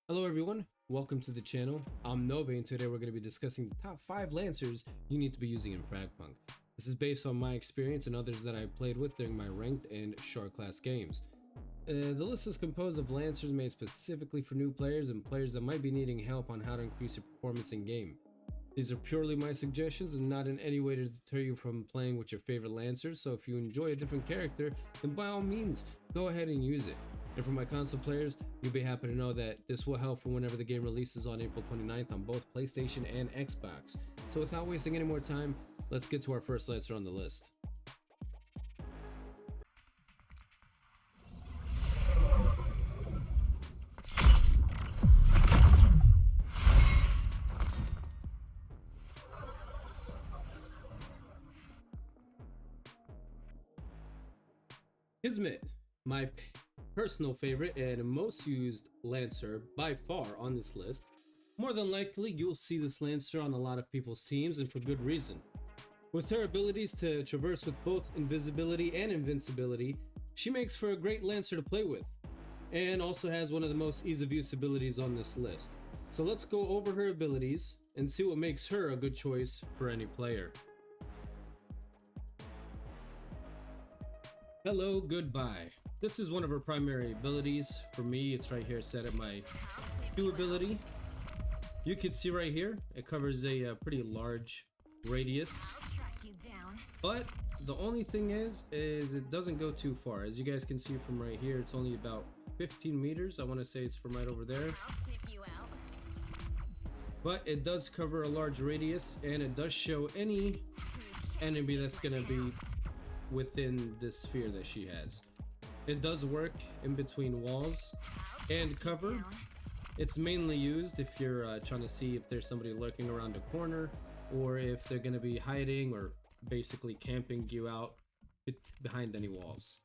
Hello everyone, welcome to the channel. I'm Nova and today we're going to be discussing the top 5 Lancers you need to be using in Fragpunk. This is based on my experience and others that I played with during my ranked and short class games. The list is composed of Lancers made specifically for new players and players that might be needing help on how to increase your performance in game. These are purely my suggestions and not in any way to deter you from playing with your favorite Lancers, so if you enjoy a different character, then by all means, go ahead and use it. And for my console players, you'll be happy to know that this will help for whenever the game releases on April 29th on both PlayStation and Xbox. So without wasting any more time, let's get to our first Lancer on the list. Kismet, my personal favorite and most used Lancer by far on this list. More than likely, you'll see this Lancer on a lot of people's teams, and for good reason. With her abilities to traverse with both invisibility and invincibility, she makes for a great Lancer to play with, and also has one of the most ease of use abilities on this list. So let's go over her abilities and see what makes her a good choice for any player. Hello, goodbye. This is one of her primary abilities. For me, it's right here set at my Q ability. You can see right here, it covers a pretty large radius. But the only thing is it doesn't go too far. As you guys can see from right here, it's only about 15 meters. I want to say it's from right over there. But it does cover a large radius, and it does show any enemy that's going to be within this sphere that she has. It does work in between walls and cover. It's mainly used if you're trying to see if there's somebody lurking around a corner, or if they're going to be hiding or basically camping you out behind any walls.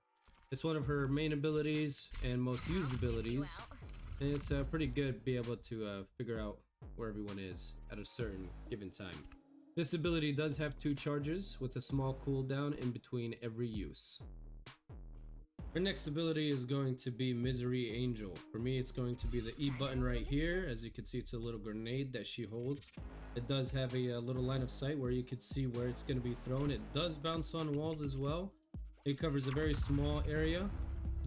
It's one of her main abilities and most used abilities, and it's pretty good to be able to figure out where everyone is at a certain given time. This ability does have 2 charges with a small cooldown in between every use. Her next ability is going to be Misery Angel. For me, it's going to be the E button right here. As you can see, it's a little grenade that she holds. It does have a little line of sight where you can see where it's going to be thrown. It does bounce on walls as well. It covers a very small area.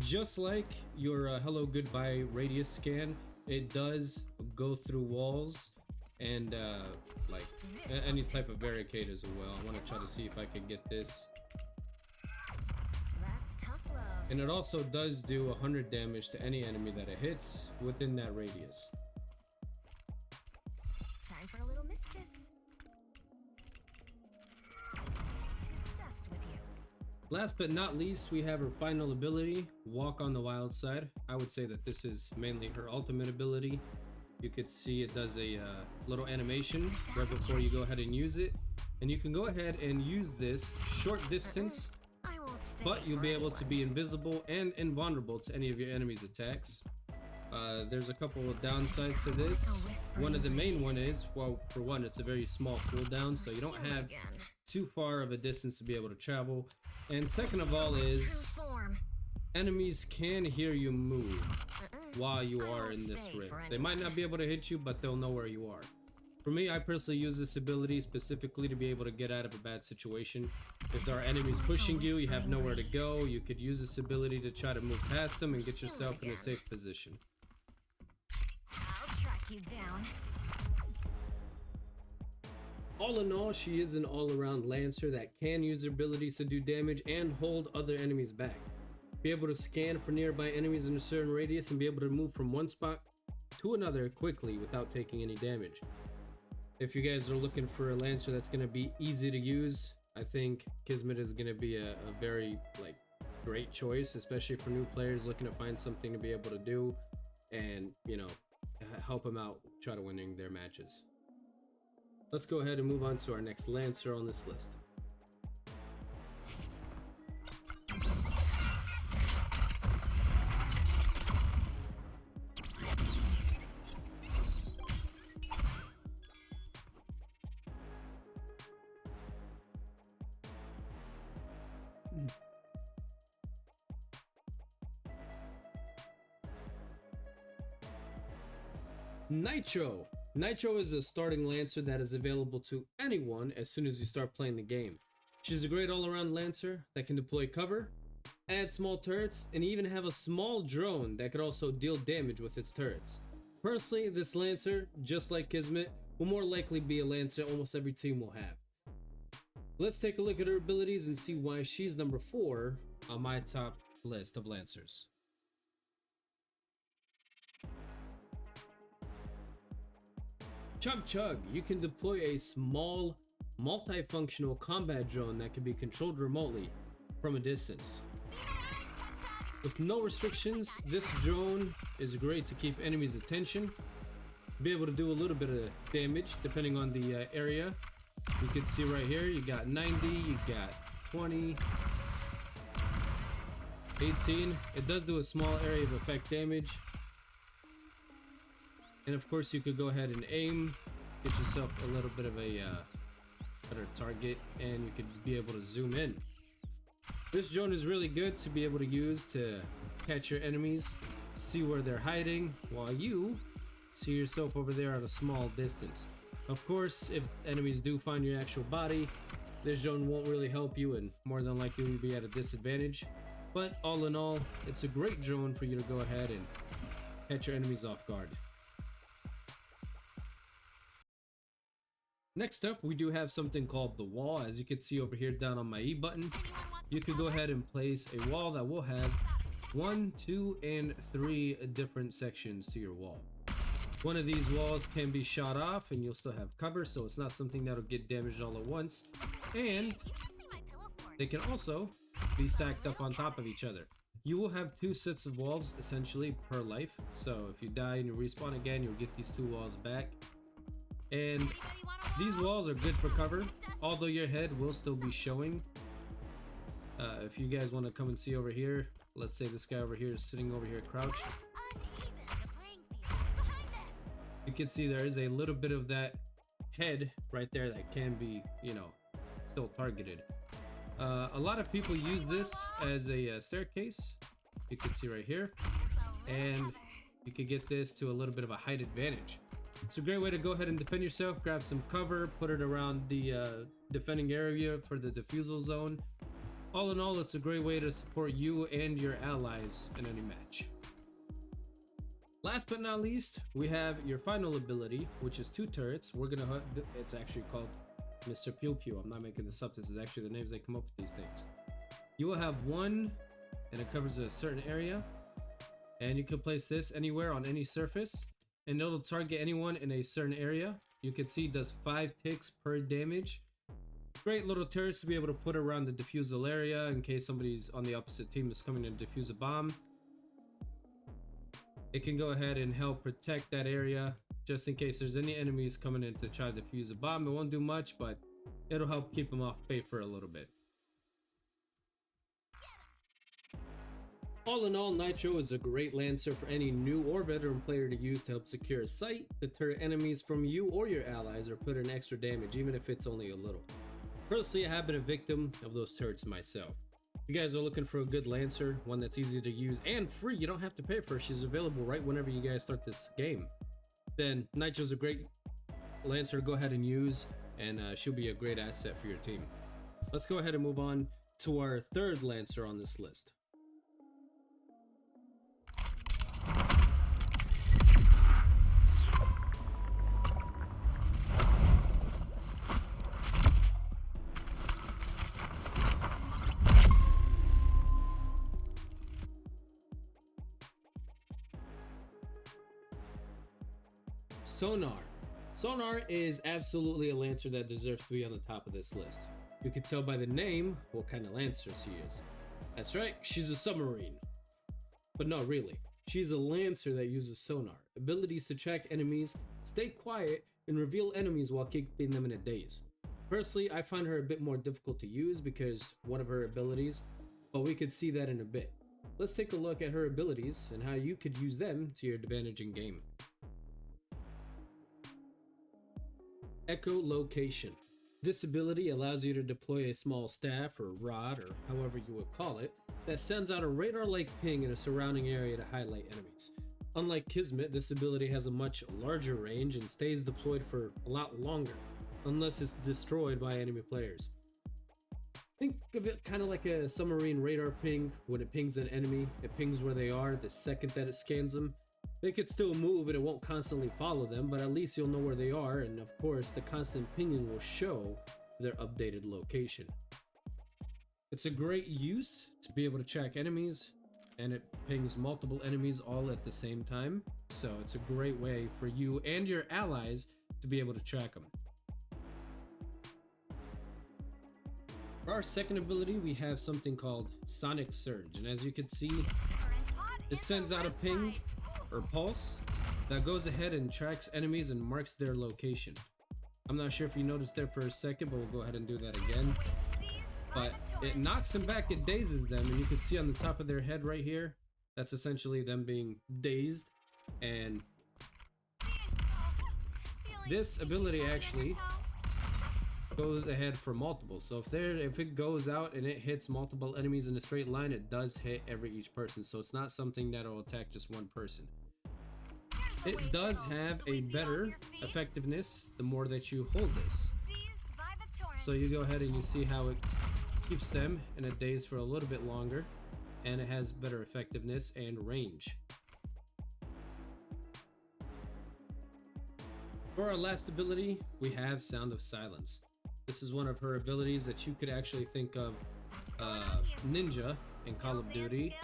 Just like your Hello Goodbye radius scan, it does go through walls and like any type of barricade as well. I want to try to see if I can get this. And it also does do 100 damage to any enemy that it hits within that radius. Time for a little mischief. To dust with you. Last but not least, we have her final ability, Walk on the Wild Side. I would say that this is mainly her ultimate ability. You could see it does a little animation right before you go ahead and use it. And you can go ahead and use this short distance, but you'll be able to be invisible and invulnerable to any of your enemy's attacks. There's a couple of downsides to this. One of the main one is, well, for one, it's a very small cooldown, so you don't have too far of a distance to be able to travel. And second of all is, enemies can hear you move while you are in this ring. They might not be able to hit you, but they'll know where you are. For me, I personally use this ability specifically to be able to get out of a bad situation. If there are enemies pushing you, you have nowhere to go, you could use this ability to try to move past them and get yourself in a safe position. I'll track you down. All in all, she is an all-around Lancer that can use her abilities to do damage and hold other enemies back. Be able to scan for nearby enemies in a certain radius and be able to move from one spot to another quickly without taking any damage. If you guys are looking for a Lancer that's going to be easy to use, I think Kismet is going to be a very great choice, especially for new players looking to find something to be able to do and, you know, help them out try to winning their matches. Let's go ahead and move on to our next Lancer on this list. Nitro. Nitro is a starting Lancer that is available to anyone as soon as you start playing the game. She's a great all-around Lancer that can deploy cover, add small turrets, and even have a small drone that could also deal damage with its turrets. Personally, this Lancer, just like Kismet, will more likely be a Lancer almost every team will have. Let's take a look at her abilities and see why she's number 4 on my top list of Lancers. Chug Chug. You can deploy a small, multifunctional combat drone that can be controlled remotely from a distance. With no restrictions, this drone is great to keep enemies' attention, be able to do a little bit of damage depending on the area. You can see right here, you got 90, you got 20, 18. It does do a small area of effect damage. And of course you could go ahead and aim, get yourself a little bit of a better target, and you could be able to zoom in. This drone is really good to be able to use to catch your enemies, see where they're hiding, while you see yourself over there at a small distance. Of course, if enemies do find your actual body, this drone won't really help you and more than likely you'll be at a disadvantage. But all in all, it's a great drone for you to go ahead and catch your enemies off guard. Next up, we do have something called the wall. As you can see over here down on my E button, you can go ahead and place a wall that will have 1, 2, and 3 different sections to your wall. One of these walls can be shot off and you'll still have cover, so it's not something that'll get damaged all at once. And they can also be stacked up on top of each other. You will have 2 sets of walls essentially per life, so if you die and you respawn again, you'll get these 2 walls back. And these walls are good for cover, although your head will still be showing. If you guys want to come and see over here, let's say this guy over here is sitting over here crouched. You can see there is a little bit of that head right there that can be, you know, still targeted. A lot of people use this as a staircase. You can see right here, and you can get this to a little bit of a height advantage. It's a great way to go ahead and defend yourself, grab some cover, put it around the defending area for the defusal zone. All in all, it's a great way to support you and your allies in any match. Last but not least, we have your final ability, which is 2 turrets. It's actually called Mr. Pew Pew. I'm not making this up. This is actually the names they come up with these things. You will have one, and it covers a certain area. And you can place this anywhere on any surface, and it'll target anyone in a certain area. You can see it does 5 ticks per damage. Great little turrets to be able to put around the defusal area in case somebody's on the opposite team is coming in to defuse a bomb. It can go ahead and help protect that area just in case there's any enemies coming in to try to defuse a bomb. It won't do much, but it'll help keep them off base for a little bit. All in all, Nitro is a great Lancer for any new or veteran player to use to help secure a site, deter enemies from you or your allies, or put in extra damage, even if it's only a little. Personally, I have been a victim of those turrets myself. If you guys are looking for a good Lancer, one that's easy to use and free, you don't have to pay for her, she's available right whenever you guys start this game, then Nitro's a great Lancer to go ahead and use, and she'll be a great asset for your team. Let's go ahead and move on to our 3rd Lancer on this list. Sonar. Sonar is absolutely a Lancer that deserves to be on the top of this list. You can tell by the name what kind of Lancer she is. That's right, she's a submarine. But not really. She's a Lancer that uses sonar, abilities to track enemies, stay quiet, and reveal enemies while keeping them in a daze. Personally, I find her a bit more difficult to use because one of her abilities, but we could see that in a bit. Let's take a look at her abilities and how you could use them to your advantage in game. Echolocation. This ability allows you to deploy a small staff or rod, or however you would call it, that sends out a radar-like ping in a surrounding area to highlight enemies. Unlike Kismet, this ability has a much larger range and stays deployed for a lot longer, unless it's destroyed by enemy players. Think of it kind of like a submarine radar ping. When it pings an enemy, it pings where they are the second that it scans them. They could still move and it won't constantly follow them, but at least you'll know where they are, and of course the constant pinging will show their updated location. It's a great use to be able to track enemies, and it pings multiple enemies all at the same time, so it's a great way for you and your allies to be able to track them. For our second ability, we have something called Sonic Surge, and as you can see, it sends out a ping or pulse that goes ahead and tracks enemies and marks their location. I'm not sure if you noticed there for a second, but we'll go ahead and do that again. But it knocks them back, it dazes them, and you can see on the top of their head right here, that's essentially them being dazed. And this ability actually goes ahead for multiple, so if it goes out and it hits multiple enemies in a straight line, it does hit each person, so it's not something that will attack just one person. It does have a better effectiveness the more that you hold this, so you go ahead and you see how it keeps them in a daze for a little bit longer, and it has better effectiveness and range. For our last ability, we have Sound of Silence. This is one of her abilities that you could actually think of Ninja in Call of Duty.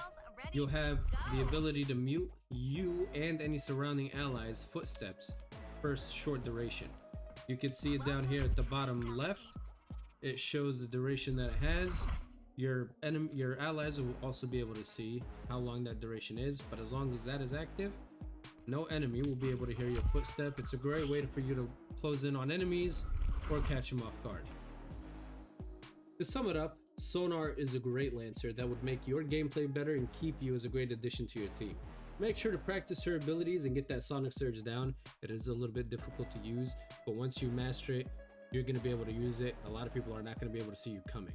You'll have the ability to mute you and any surrounding allies' footsteps for a short duration. You can see it down here at the bottom left. It shows the duration that it has. Your allies will also be able to see how long that duration is, but as long as that is active, no enemy will be able to hear your footstep. It's a great way for you to close in on enemies or catch them off guard. To sum it up, Sonar is a great Lancer that would make your gameplay better and keep you as a great addition to your team. Make sure to practice her abilities and get that Sonic Surge down. It is a little bit difficult to use, but once you master it, you're going to be able to use it. A lot of people are not going to be able to see you coming.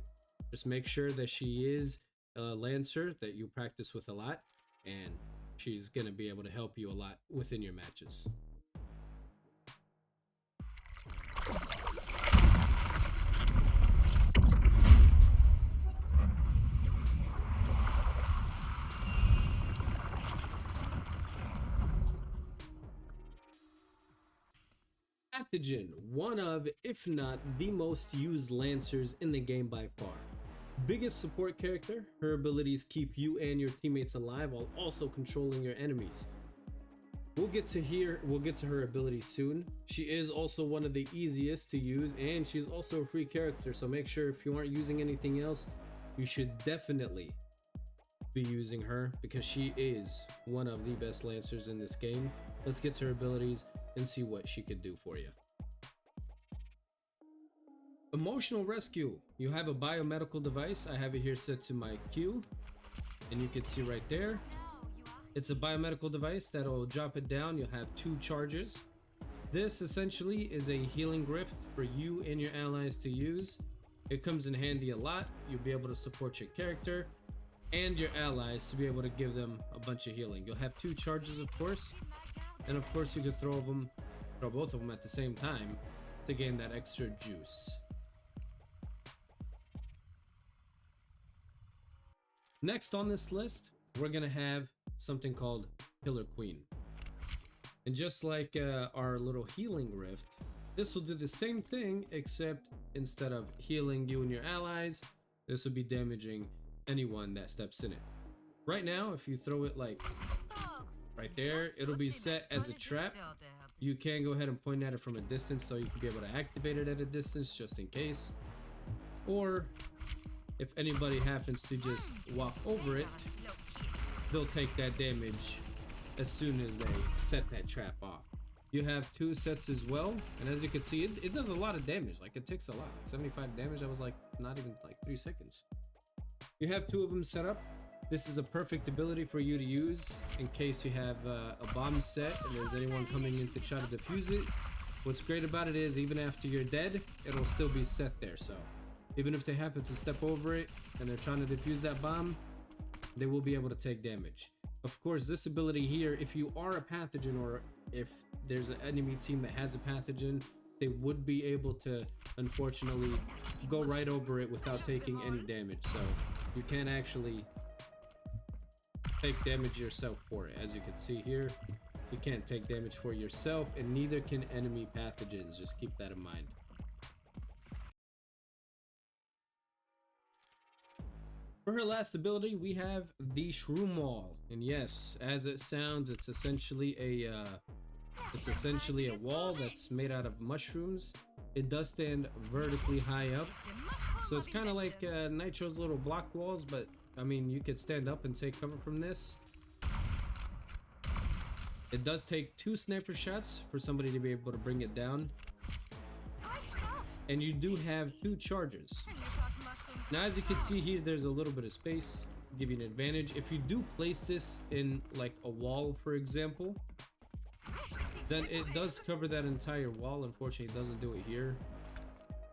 Just make sure that she is a Lancer that you practice with a lot, and she's going to be able to help you a lot within your matches. Pathogen, one of, if not the most used Lancers in the game by far. Biggest support character, her abilities keep you and your teammates alive while also controlling your enemies. We'll get to her ability soon. She is also one of the easiest to use, and she's also a free character, so make sure if you aren't using anything else, you should definitely be using her because she is one of the best Lancers in this game. Let's get to her abilities and see what she could do for you. Emotional Rescue. You have a biomedical device. I have it here set to my Q, and you can see right there. It's a biomedical device that'll drop it down. You'll have 2 charges. This essentially is a healing rift for you and your allies to use. It comes in handy a lot. You'll be able to support your character and your allies to be able to give them a bunch of healing. You'll have 2 charges, of course, and of course you could throw both of them at the same time to gain that extra juice. Next on this list, we're gonna have something called Killer Queen. And just like our little healing rift, this will do the same thing, except instead of healing you and your allies, this will be damaging anyone that steps in it. Right now, if you throw it like right there, it'll be set as a trap. You can go ahead and point at it from a distance so you can be able to activate it at a distance just in case. Or if anybody happens to just walk over it, they'll take that damage as soon as they set that trap off. You have 2 sets as well, and as you can see, it does a lot of damage. Like, it takes a lot, like 75 damage. That was like not even like 3 seconds. You have 2 of them set up. This is a perfect ability for you to use in case you have a bomb set and there's anyone coming in to try to defuse it. What's great about it is even after you're dead, it'll still be set there. So even if they happen to step over it and they're trying to defuse that bomb, they will be able to take damage. Of course, this ability here, if you are a pathogen or if there's an enemy team that has a pathogen, they would be able to, unfortunately, go right over it without taking any damage. So you can actually take damage yourself for it. As you can see here, you can't take damage for yourself, and neither can enemy pathogens. Just keep that in mind. For her last ability, we have the Shroom Wall, and yes, as it sounds, it's essentially a wall that's made out of mushrooms. It does stand vertically high up, so it's kind of like Nitro's little block walls, but I mean, you could stand up and take cover from this. It does take 2 sniper shots for somebody to be able to bring it down, and you do have 2 charges. Now, as you can see here, there's a little bit of space, give you an advantage. If you do place this in like a wall, for example, then it does cover that entire wall. Unfortunately, it doesn't do it here.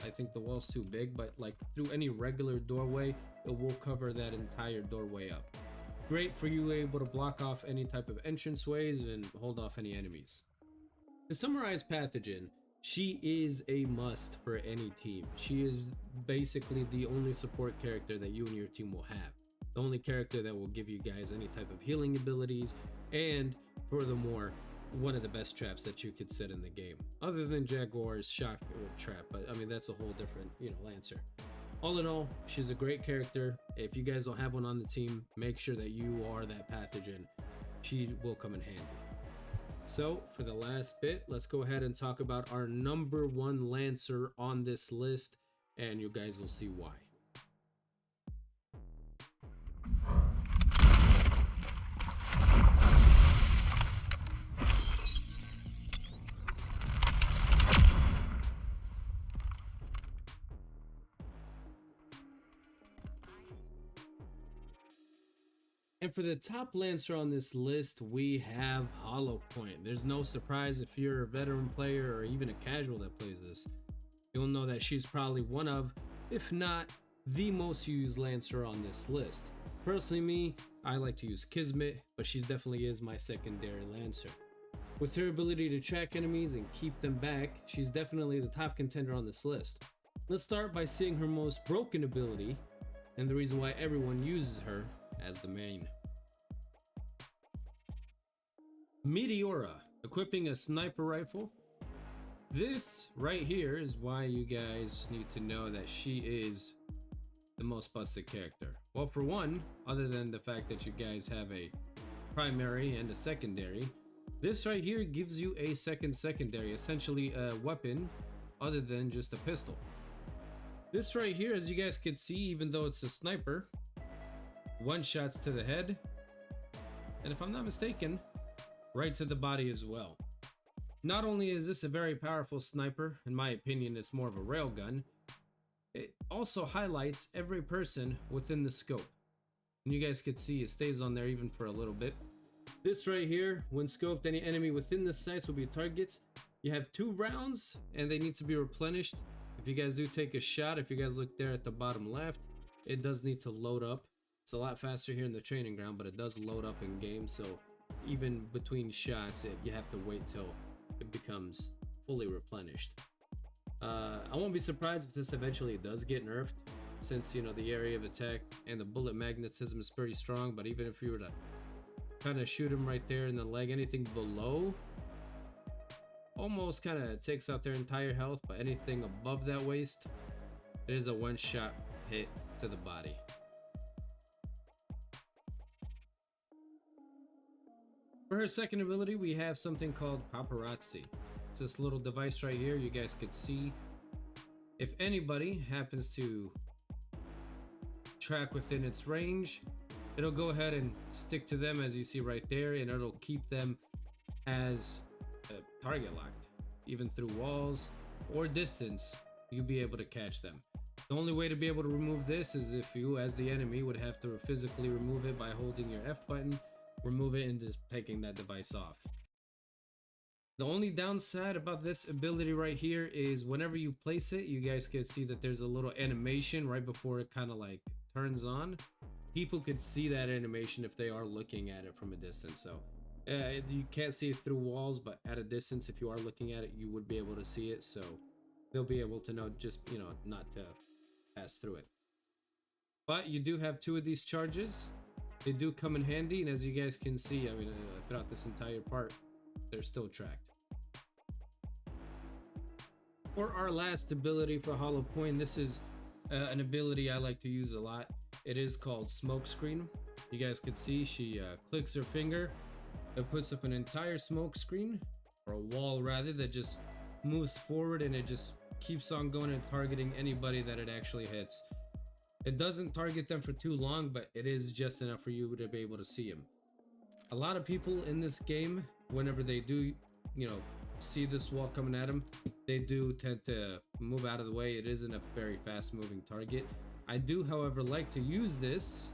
I think the wall's too big, but like through any regular doorway, it will cover that entire doorway up. Great for you able to block off any type of entranceways and hold off any enemies. To summarize Pathogen, she is a must for any team. She is basically the only support character that you and your team will have. The only character that will give you guys any type of healing abilities, and furthermore, one of the best traps that you could set in the game. Other than Jaguar's shock trap, but I mean, that's a whole different, Lancer. All in all, she's a great character. If you guys don't have one on the team, make sure that you are that Pathogen. She will come in handy. So for the last bit, let's go ahead and talk about our #1 Lancer on this list, and you guys will see why. And for the top Lancer on this list, we have Hollow Point. There's no surprise if you're a veteran player or even a casual that plays this. You'll know that she's probably one of, if not the most used Lancer on this list. Personally, me, I like to use Kismet, but she definitely is my secondary Lancer. With her ability to track enemies and keep them back, she's definitely the top contender on this list. Let's start by seeing her most broken ability, and the reason why everyone uses her as the main. Meteora, equipping a sniper rifle. This right here is why you guys need to know that she is the most busted character. Well, for one, other than the fact that you guys have a primary and a secondary, this right here gives you a secondary, essentially a weapon other than just a pistol. This right here, as you guys can see, even though it's a sniper, 1 shots to the head, and if I'm not mistaken, right to the body as well. Not only is this a very powerful sniper, in my opinion, it's more of a railgun, it also highlights every person within the scope. And you guys can see it stays on there even for a little bit. This right here, when scoped, any enemy within the sights will be targets. You have 2 rounds and they need to be replenished. If you guys do take a shot, if you guys look there at the bottom left, it does need to load up. It's a lot faster here in the training ground, but it does load up in game, so even between shots, you have to wait till it becomes fully replenished. I won't be surprised if this eventually does get nerfed, since the area of attack and the bullet magnetism is pretty strong. But even if you were to kind of shoot him right there in the leg, anything below almost kind of takes out their entire health, but anything above that waist, it is a 1-shot hit to the body. For her second ability, we have something called Paparazzi. It's this little device right here. You guys could see if anybody happens to track within its range, it'll go ahead and stick to them, as you see right there, and it'll keep them as target locked. Even through walls or distance, you'll be able to catch them. The only way to be able to remove this is if you, as the enemy, would have to physically remove it by holding your F button, remove it, and just taking that device off. The only downside about this ability right here is whenever you place it, you guys can see that there's a little animation right before it kind of like turns on. people could see that animation if they are looking at it from a distance. So you can't see it through walls, but at a distance, if you are looking at it, you would be able to see it. So they'll be able to know, just, you know, not to pass through it. But you do have 2 of these charges. They do come in handy, and as you guys can see, I mean, throughout this entire part, they're still tracked. For our last ability for Hollow Point, this is an ability I like to use a lot. It is called Smoke Screen. You guys could see she clicks her finger. It puts up an entire smoke screen, or a wall rather, that just moves forward, and it just keeps on going and targeting anybody that it actually hits. It doesn't target them for too long, but it is just enough for you to be able to see them. A lot of people in this game, whenever they do, you know, see this wall coming at them, they do tend to move out of the way. It isn't a very fast moving target. I do, however, like to use this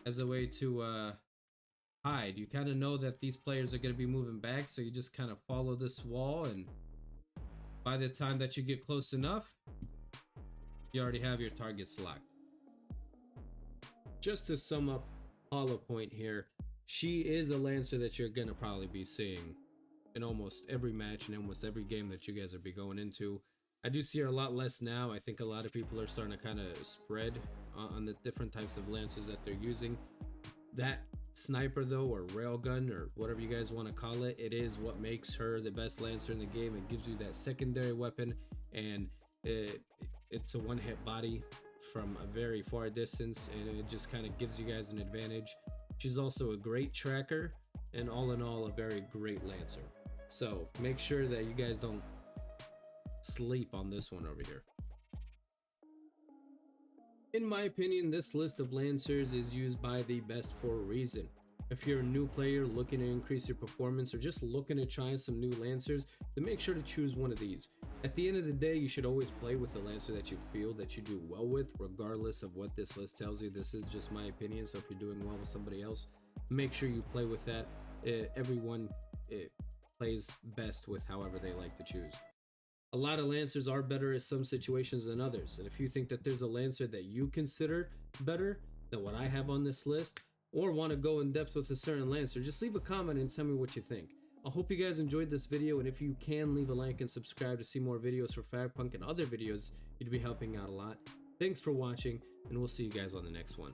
as a way to hide. You kind of know that these players are going to be moving back, so you just kind of follow this wall, and by the time that you get close enough, you already have your targets locked. Just to sum up Hollow Point here, she is a Lancer that you're gonna probably be seeing in almost every match and almost every game that you guys will be going into. I do see her a lot less now. I think a lot of people are starting to kind of spread on the different types of Lancers that they're using. That sniper though, or railgun, or whatever you guys want to call it, it is what makes her the best Lancer in the game. It gives you that secondary weapon, and it's a one-hit body from a very far distance, and it just kind of gives you guys an advantage. She's also a great tracker, and all in all, a very great Lancer. So make sure that you guys don't sleep on this one over here. In my opinion, this list of Lancers is used by the best for a reason. If you're a new player looking to increase your performance, or just looking to try some new Lancers, then make sure to choose one of these. At the end of the day, you should always play with the Lancer that you feel that you do well with, regardless of what this list tells you. This is just my opinion, so if you're doing well with somebody else, make sure you play with that. Everyone plays best with however they like to choose. A lot of Lancers are better in some situations than others, and if you think that there's a Lancer that you consider better than what I have on this list, or want to go in depth with a certain Lancer, just leave a comment and tell me what you think. I hope you guys enjoyed this video, and if you can, leave a like and subscribe to see more videos for Fragpunk and other videos. You'd be helping out a lot. Thanks for watching, and we'll see you guys on the next one.